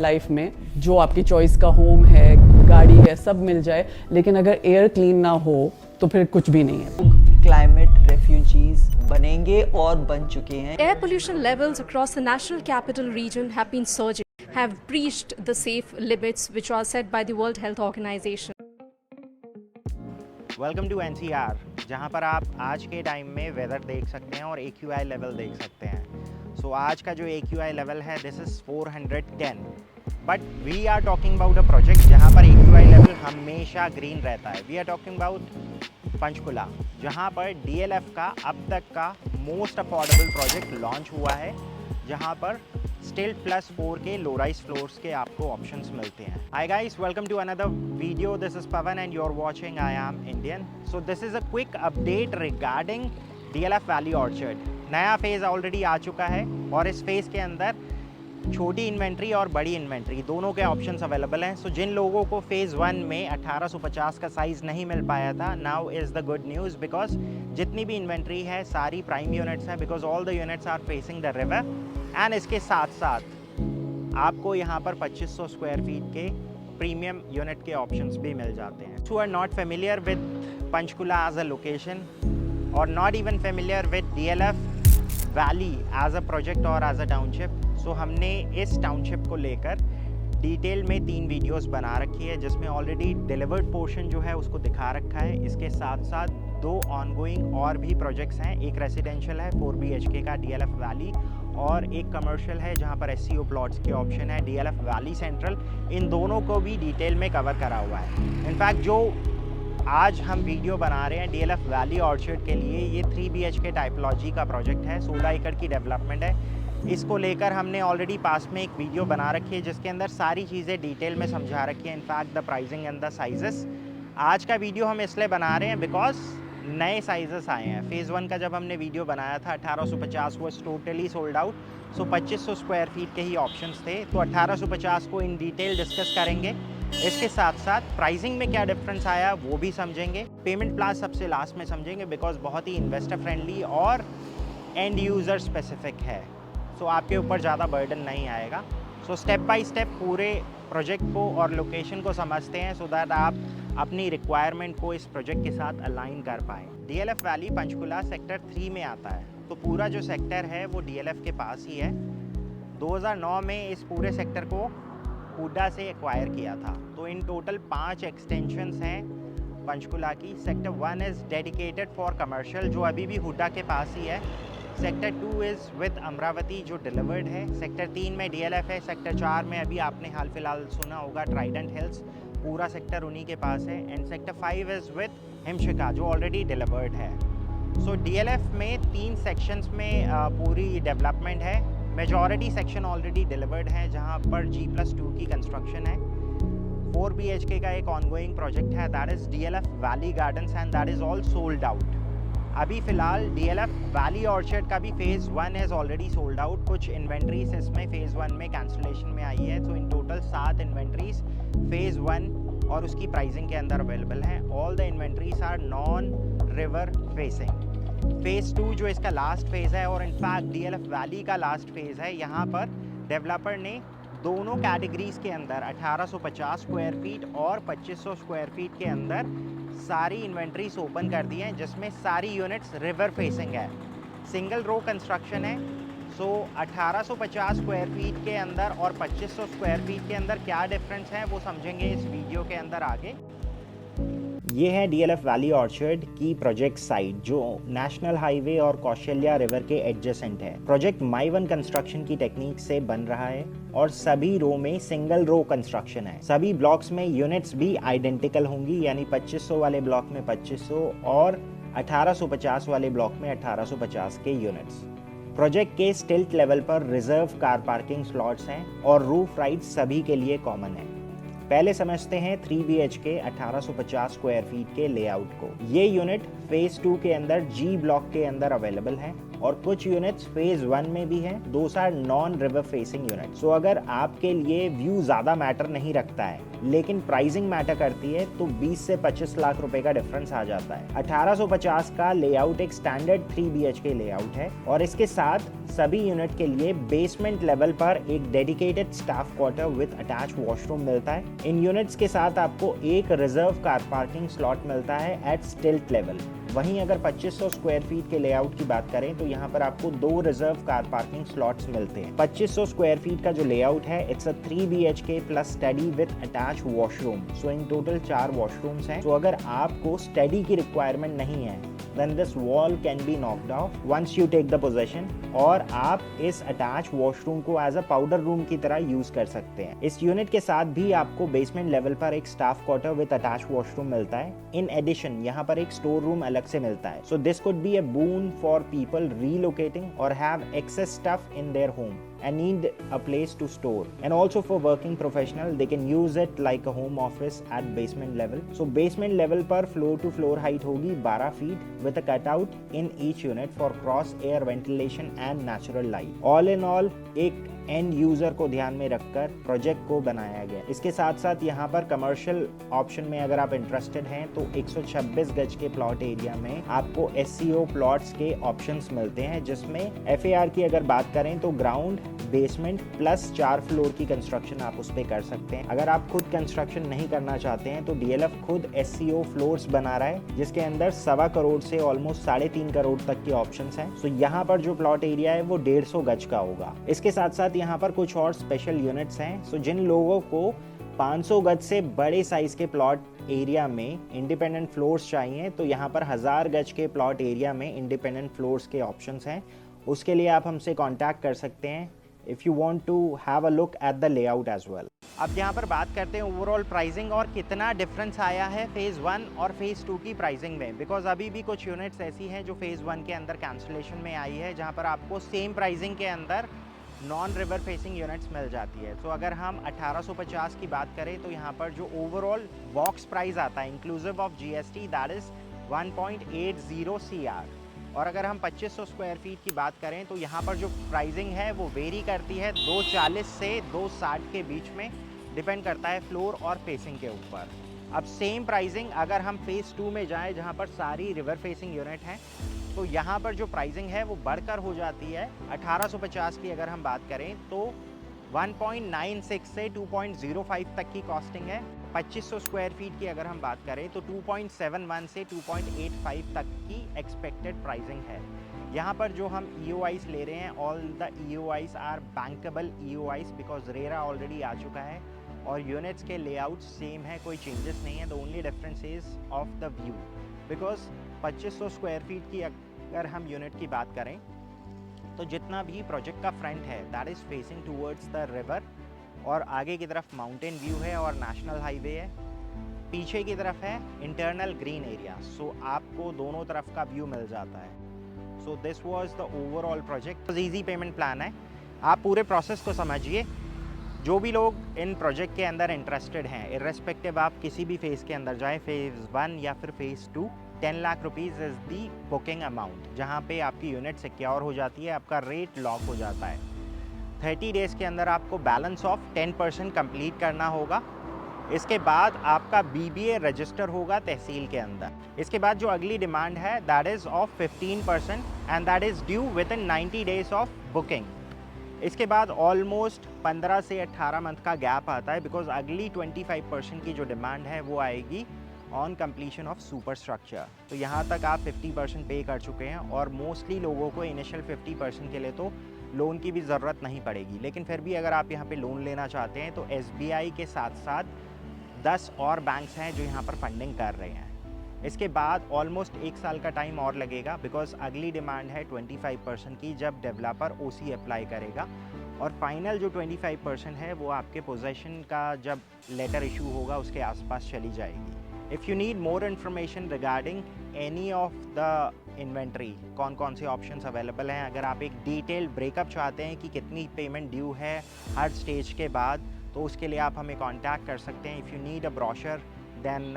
Life में जो आपकी चॉइस का होम है, गाड़ी है, सब मिल जाए, लेकिन अगर एयर क्लीन ना हो तो फिर कुछ भी नहीं है। क्लाइमेट रेफ्यूजीज बनेंगे और बन चुके हैं। Air pollution levels across the national capital region have been surging, have breached the safe limits which are set by the World Health Organization. Welcome to NCR, जहाँ पर आप आज के टाइम में वेदर देख सकते हैं और AQI लेवल देख सकते हैं। सो आज का जो AQI लेवल है this is 410, but we are talking about a project जहाँ पर AQI लेवल हमेशा ग्रीन रहता है। We are talking about Panchkula, जहाँ पर DLF का अब तक का मोस्ट अफोर्डेबल प्रोजेक्ट लॉन्च हुआ है, जहाँ पर स्टिल +4 के लो राइज फ्लोर्स के आपको ऑप्शंस मिलते हैं। Hi guys, welcome to another video. This is Pawan and you are watching I am Indian. So this is a quick update regarding DLF valley orchard. नया फेज़ ऑलरेडी आ चुका है और इस फेज़ के अंदर छोटी इन्वेंट्री और बड़ी इन्वेंट्री दोनों के ऑप्शंस अवेलेबल हैं। सो जिन लोगों को फेज़ 1 में 1850 का साइज़ नहीं मिल पाया था, now is the good news, because जितनी भी इन्वेंट्री है सारी प्राइम यूनिट्स हैं, because all the units are facing the river. And इसके साथ साथ आपको यहाँ पर 2500 स्क्वायर फीट के प्रीमियम यूनिट के ऑप्शंस भी मिल जाते हैं। Who are not familiar with Panchkula as a location और not even familiar with DLF valley as a project और एज अ टाउनशिप, सो हमने इस टाउनशिप को लेकर डिटेल में 3 वीडियोस बना रखी है, जिसमें ऑलरेडी डिलीवर्ड पोर्शन जो है उसको दिखा रखा है। इसके साथ साथ 2 ऑनगोइंग और भी प्रोजेक्ट्स हैं। एक रेसिडेंशियल है 4 BHK का DLF वैली, और एक कमर्शियल है जहां पर SCO प्लॉट्स के ऑप्शन है DLF वैली सेंट्रल। इन दोनों को भी डिटेल में कवर करा हुआ है। इनफैक्ट जो आज हम वीडियो बना रहे हैं DLF वैली ऑर्चर्ड के लिए, ये 3 BHK टाइपोलॉजी का प्रोजेक्ट है, 16 एकड़ की डेवलपमेंट है। इसको लेकर हमने ऑलरेडी पास में एक वीडियो बना रखी है जिसके अंदर सारी चीज़ें डिटेल में समझा रखी है, in fact the pricing and the sizes. आज का वीडियो हम इसलिए बना रहे हैं बिकॉज नए साइजेस आए हैं। फेज़ 1 का जब हमने वीडियो बनाया था 1850 was totally sold out, so 2500 square feet के ही ऑप्शंस थे। तो 1850 को इन डिटेल डिस्कस करेंगे। इसके साथ साथ प्राइसिंग में क्या डिफरेंस आया वो भी समझेंगे। पेमेंट प्लान सबसे लास्ट में समझेंगे, बिकॉज बहुत ही इन्वेस्टर फ्रेंडली और एंड यूज़र स्पेसिफिक है, सो आपके ऊपर ज़्यादा बर्डन नहीं आएगा। सो स्टेप बाय स्टेप पूरे प्रोजेक्ट को और लोकेशन को समझते हैं, सो दैट आप अपनी रिक्वायरमेंट को इस प्रोजेक्ट के साथ अलाइन कर पाएँ। DLF वैली पंचकुला सेक्टर 3 में आता है, तो पूरा जो सेक्टर है वो DLF के पास ही है। 2009 में इस पूरे सेक्टर को हुड्डा से एक्वायर किया था। तो इन टोटल 5 एक्सटेंशंस हैं पंचकुला की। Sector 1 is dedicated for commercial, जो अभी भी हुड्डा के पास ही है। सेक्टर 2 इज़ विद अमरावती, जो डिलीवर्ड है। सेक्टर 3 में DLF है। सेक्टर 4 में अभी आपने हाल फिलहाल सुना होगा ट्राइडेंट हिल्स, पूरा सेक्टर उन्हीं के पास है। And sector 5 is with Himshika, जो ऑलरेडी डिलीवर्ड है। सो DLF में 3 सेक्शंस में पूरी डेवलपमेंट है। मेजॉरिटी सेक्शन ऑलरेडी डिलीवर्ड है, जहां पर G+2 की कंस्ट्रक्शन है। 4 BHK का एक ऑनगोइंग प्रोजेक्ट है, that is DLF valley gardens, and that is all sold out. अभी फ़िलहाल DLF वैली ऑर्चर्ड का भी phase 1 is already sold out. कुछ इन्वेंट्रीज इसमें फेज़ 1 में कैंसिलेशन में आई है। So in total 7 inventories phase 1 और उसकी प्राइसिंग के अंदर अवेलेबल हैं। All the inventories are non river facing. Phase 2 जो इसका लास्ट फेज़ है, और इनफैक्ट DLF वैली का लास्ट फेज़ है, यहाँ पर डेवलपर ने दोनों कैटेगरीज के अंदर 1850 स्क्वायर फीट और 2500 स्क्वायर फीट के अंदर सारी इन्वेंट्रीज ओपन कर दी हैं, जिसमें सारी यूनिट्स रिवर फेसिंग है। सिंगल रो कंस्ट्रक्शन है। सो 1850 स्क्वायर फीट के अंदर और 2500 स्क्वायर फीट के अंदर क्या डिफरेंस है वो समझेंगे इस वीडियो के अंदर आगे। ये है DLF वैली ऑर्चर्ड की प्रोजेक्ट साइट, जो नेशनल हाईवे और कौशल्या रिवर के एडजेसेंट है। प्रोजेक्ट माई-1 कंस्ट्रक्शन की टेक्निक से बन रहा है और सभी रो में सिंगल रो कंस्ट्रक्शन है। सभी ब्लॉक्स में यूनिट्स भी आइडेंटिकल होंगी, यानी 2500 वाले ब्लॉक में 2500 और 1850 वाले ब्लॉक में 1850 के यूनिट्स। प्रोजेक्ट के स्टिल्ट लेवल पर रिजर्व कार पार्किंग स्लॉट्स हैं और रूफ राइड्स सभी के लिए कॉमन है। पहले समझते हैं 3 BHK 1850 स्क्वायर फीट के लेआउट को। ये यूनिट फेज़ 2 के अंदर G ब्लॉक के अंदर अवेलेबल है। और कुछ यूनिट्स फेज 1 में भी हैं, those are non river facing unit. So अगर आपके लिए व्यू ज्यादा मैटर नहीं रखता है लेकिन प्राइसिंग मैटर करती है तो 20 से 25 लाख रुपए का डिफरेंस आ जाता है। 1850 का लेआउट एक स्टैंडर्ड 3 BHK लेआउट है और इसके साथ सभी यूनिट के लिए बेसमेंट लेवल पर एक dedicated staff quarter with attach washroom मिलता है। इन यूनिट्स के साथ आपको एक रिजर्व कार पार्किंग स्लॉट मिलता है एट स्टिल्ट लेवल। वहीं अगर 2500 स्क्वायर फीट के लेआउट की बात करें तो यहाँ पर आपको 2 रिजर्व कार पार्किंग स्लॉट्स मिलते हैं। 2500 स्क्वायर फीट का जो लेआउट है it's a 3 BHK plus study with attach washroom. So in total 4 washrooms हैं। तो अगर आपको स्टडी की रिक्वायरमेंट नहीं है then this wall can be knocked off once you take the possession और आप इस अटैच वॉशरूम को एज अ पाउडर रूम की तरह यूज कर सकते हैं। इस यूनिट के साथ भी आपको बेसमेंट लेवल पर एक staff quarter with attach washroom मिलता है। इन एडिशन यहाँ पर एक स्टोर रूम अलग से मिलता है। So this could be a boon for people relocating और have excess stuff in their home and need a place to store, and also for working professional they can use it like a home office at basement level. So basement level पर floor to floor height होगी 12 feet with a cutout in each unit for cross air ventilation and natural light. All in all एक and user को ध्यान में रखकर project को बनाया गया। इसके साथ साथ यहाँ पर कमर्शियल ऑप्शन में अगर आप इंटरेस्टेड हैं तो 126 गज के प्लॉट एरिया में आपको SCO प्लॉट्स के ऑप्शंस मिलते हैं, जिसमें FAR की अगर बात करें तो ग्राउंड, बेसमेंट प्लस 4 फ्लोर की कंस्ट्रक्शन आप उस पर कर सकते हैं। अगर आप खुद कंस्ट्रक्शन नहीं करना चाहते हैं तो DLF खुद SCO फ्लोर्स बना रहा है, जिसके अंदर 1.25 करोड़ से ऑलमोस्ट 3.5 करोड़ तक के ऑप्शंस हैं। सो यहाँ पर जो प्लॉट एरिया है वो 150 गज का होगा। इसके साथ साथ यहाँ पर कुछ और स्पेशल यूनिट्स हैं। सो जिन लोगों को 500 गज से बड़े साइज के प्लॉट एरिया में इंडिपेंडेंट फ्लोर्स चाहिए तो यहाँ पर 1000 गज के प्लॉट एरिया में इंडिपेंडेंट फ्लोर्स के ऑप्शंस हैं। उसके लिए आप हमसे कांटेक्ट कर सकते हैं if you want to have a look at the layout as well. अब यहाँ पर बात करते हैं ओवरऑल प्राइसिंग और कितना डिफरेंस आया है फेज़ 1 और फेज़ 2 की प्राइसिंग में, बिकॉज अभी भी कुछ यूनिट्स ऐसी हैं जो फेज़ 1 के अंदर कैंसिलेशन में आई है, जहाँ पर आपको सेम प्राइसिंग के अंदर नॉन रिवर फेसिंग यूनिट्स मिल जाती है। तो अगर हम 1850 की बात करें तो यहाँ पर जो ओवरऑल बॉक्स प्राइस आता है inclusive of GST that is 1.80 CR। और अगर हम 2500 स्क्वायर फीट की बात करें तो यहाँ पर जो प्राइसिंग है वो वेरी करती है 240 से 260 के बीच में, डिपेंड करता है फ्लोर और फेसिंग के ऊपर। अब सेम प्राइसिंग अगर हम फेज़ 2 में जाएँ जहाँ पर सारी रिवर फेसिंग यूनिट हैं तो यहाँ पर जो प्राइसिंग है वो बढ़कर हो जाती है। 1850 की अगर हम बात करें तो 1.96 से 2.05 तक की कॉस्टिंग है। 2500 स्क्वायर फीट की अगर हम बात करें तो 2.71 से 2.85 तक की एक्सपेक्टेड प्राइसिंग है। यहाँ पर जो हम EOIs ले रहे हैं, all the EOIs are bankable EOIs because RERA already आ चुका है और यूनिट्स के लेआउट सेम है, कोई चेंजेस नहीं है। The only difference is of the view, because 2500 square feet की अगर हम यूनिट की बात करें तो जितना भी प्रोजेक्ट का फ्रंट है that is facing towards the river और आगे की तरफ माउंटेन व्यू है और नेशनल हाईवे है, पीछे की तरफ है इंटरनल ग्रीन एरिया। सो आपको दोनों तरफ का व्यू मिल जाता है। So this was the overall project. Easy payment plan है, आप पूरे प्रोसेस को समझिए। जो भी लोग इन प्रोजेक्ट के अंदर इंटरेस्टेड हैं, इर्रेस्पेक्टिव आप किसी भी फेज़ के अंदर जाएँ, फेज़ 1 या फिर phase 2, 10 lakh rupees is the booking amount, जहाँ पे आपकी यूनिट सिक्योर हो जाती है, आपका रेट लॉक हो जाता है। 30 डेज़ के अंदर आपको बैलेंस ऑफ 10% कंप्लीट करना होगा। इसके बाद आपका BBA रजिस्टर होगा तहसील के अंदर। इसके बाद जो अगली डिमांड है that is of 15% and that is due with in 90 days of booking. इसके बाद ऑलमोस्ट 15 से 18 मंथ का गैप आता है, बिकॉज अगली 25% की जो डिमांड है वो आएगी on completion of super structure. तो यहाँ तक आप 50% पे कर चुके हैं और मोस्टली लोगों को इनिशियल 50% के लिए तो लोन की भी ज़रूरत नहीं पड़ेगी। लेकिन फिर भी अगर आप यहाँ पे लोन लेना चाहते हैं तो SBI के साथ साथ 10 और बैंक्स हैं जो यहाँ पर फंडिंग कर रहे हैं। इसके बाद ऑलमोस्ट 1 साल का टाइम और लगेगा, बिकॉज अगली डिमांड है 25% की, जब डेवलपर OC अप्लाई करेगा। और फाइनल जो 25% है वो आपके पोजेशन का जब लेटर इशू होगा उसके आसपास चली जाएगी। If you need more information regarding any of the inventory, कौन कौन से ऑप्शंस अवेलेबल हैं, अगर आप एक डिटेल्ड ब्रेकअप चाहते हैं कि कितनी पेमेंट ड्यू है हर स्टेज के बाद, तो उसके लिए आप हमें कांटेक्ट कर सकते हैं। If you need a brochure then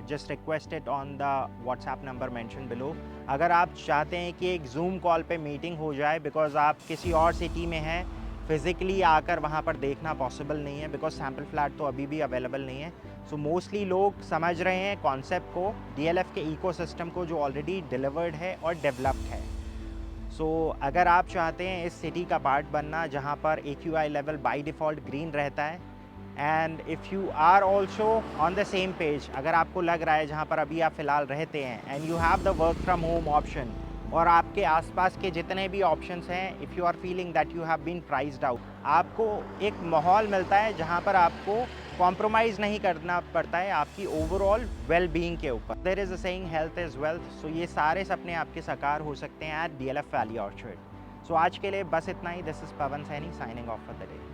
just request it on the WhatsApp number mentioned below. अगर आप चाहते हैं कि एक Zoom कॉल पे मीटिंग हो जाए बिकॉज आप किसी और सिटी में हैं, फिज़िकली आकर वहाँ पर देखना पॉसिबल नहीं है बिकॉज सैम्पल फ्लैट तो अभी भी अवेलेबल नहीं है। सो मोस्टली लोग समझ रहे हैं कॉन्सेप्ट को, DLF के इकोसिस्टम को जो ऑलरेडी डिलीवर्ड है और डेवलप्ड है। सो अगर आप चाहते हैं इस सिटी का पार्ट बनना जहाँ पर AQI level by default green रहता है, and if you are also on the same page, अगर आपको लग रहा है जहाँ पर अभी आप फ़िलहाल रहते हैं and you have the work from home option और आपके आसपास के जितने भी ऑप्शंस हैं, if you are feeling that you have been priced out, आपको एक माहौल मिलता है जहाँ पर आपको कॉम्प्रोमाइज़ नहीं करना पड़ता है आपकी ओवरऑल वेल बीइंग के ऊपर। There is a saying health is wealth. So ये सारे सपने आपके साकार हो सकते हैं at DLF valley orchard. So आज के लिए बस इतना ही। This is Pawan Saini signing off for the day.